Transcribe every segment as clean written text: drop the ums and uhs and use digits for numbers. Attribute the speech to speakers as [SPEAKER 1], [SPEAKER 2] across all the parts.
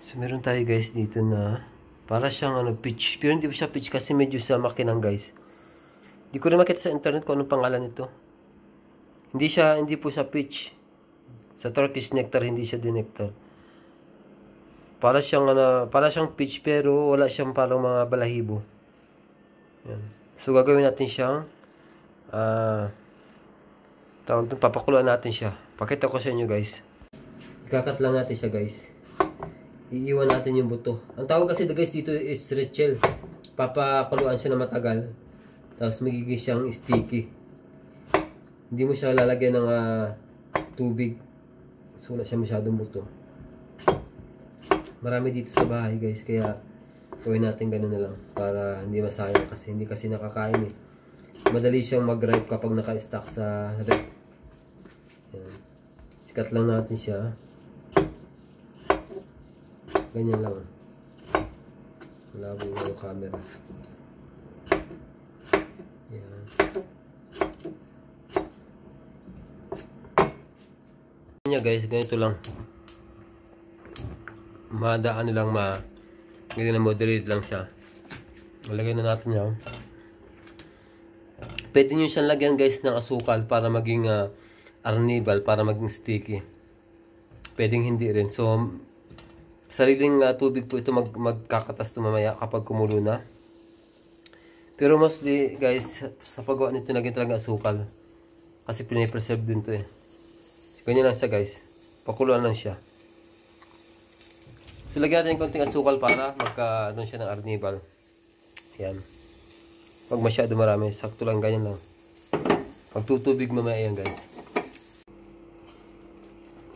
[SPEAKER 1] So, meron tayo guys dito na para siyang peach. Pero hindi po siya peach kasi medyo sa makinang guys. Hindi ko rin makita sa internet kung anong pangalan nito. Hindi po siya peach. Sa Turkish nectar, hindi siya din nectar. Para siyang peach pero wala siyang parang mga balahibo. Yan. So, gagawin natin siyang papakuluan natin siya. Pakita ko sa inyo guys. Ikakat lang natin siya guys. Iiwan natin yung buto. Ang tawag kasi guys dito is rechel. Papakuluan siya na matagal. Tapos magiging siyang sticky. Hindi mo siya lalagyan ng tubig. So wala siya masyadong buto. Marami dito sa bahay guys. Kaya gawin natin ganun na lang. Para hindi masayang kasi hindi kasi nakakain eh. Madali siyang mag-ripe kapag naka-stack sa rep. Yan. Sikat lang natin siya. Ganyan lang. Malabo yung camera. Yan. Ganyan guys, ganito lang. Madaan lang ganyan na moderate lang siya. Lagyan na natin yan. Pwede nyo siyang lagyan guys ng asukal para maging arnibal, para maging sticky. Pwedeng hindi rin. So, sariling tubig po ito magkakatas ito mamaya kapag kumulo na. Pero mostly guys, sa paggawa nito naging talaga asukal. Kasi pinipreserve din to eh. So, ganyan lang siya guys. Pakuluan lang siya. So lagyan natin yung konting asukal para magka siya ng arnibal. Yan. Huwag masyado marami. Sakto lang, ganyan lang. Pagtutubig mamaya yan guys.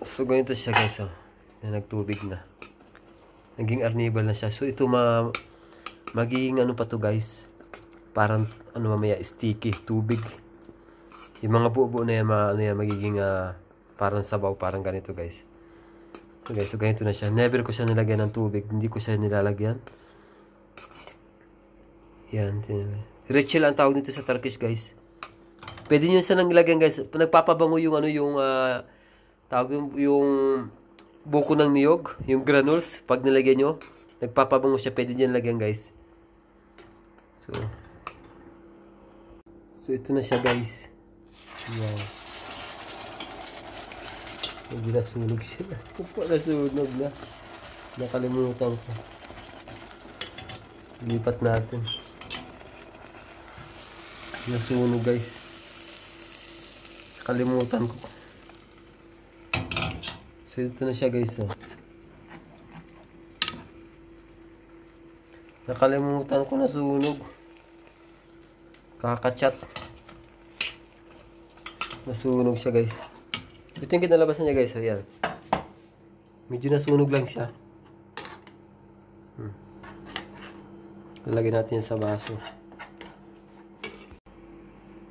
[SPEAKER 1] So ganito siya guys. Nagtubig na. Naging arnibal na siya. So ito magiging pa to guys. Parang mamaya sticky. Tubig. Yung mga buo-buo na yan, magiging parang sabaw. Parang ganito guys. So guys, so ganito na siya. Never ko siya nilagyan ng tubig. Hindi ko siya nilalagyan. Yan. Rechel ang tawag nito sa Turkish guys. Pwede nyo siya nang ilagyan guys. Nagpapabango yung tawag yung buko ng niyog, yung granules. Pag nilagyan nyo, nagpapabango siya. Pwede nyo lagyan guys. So ito na siya guys. Yan. Hindi nasunog siya. Nasunog na. Nakalimutan ko. Lipat natin. Nasunog guys. Nakalimutan ko. So ito na siya guys. Nakalimutan ko, nasunog. Kakachat. Nasunog siya guys. Ito yung kinalabasan niya guys. So yan. Medyo nasunog lang siya. Lalagyan natin yan sa baso.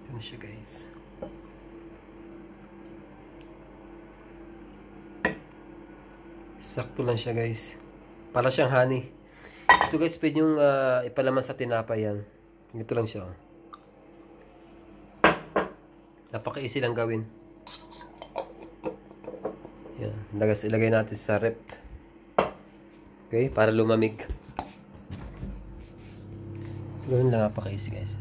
[SPEAKER 1] Ito na siya guys. Sakto lang siya guys. Para siyang honey. Ito guys, pwede yung ipalaman sa tinapay yan. Ito lang siya. Napaka-easy lang gawin. Yan. Ilagay natin sa rep. Okay, para lumamig. So, gawin lang, napaka-easy guys.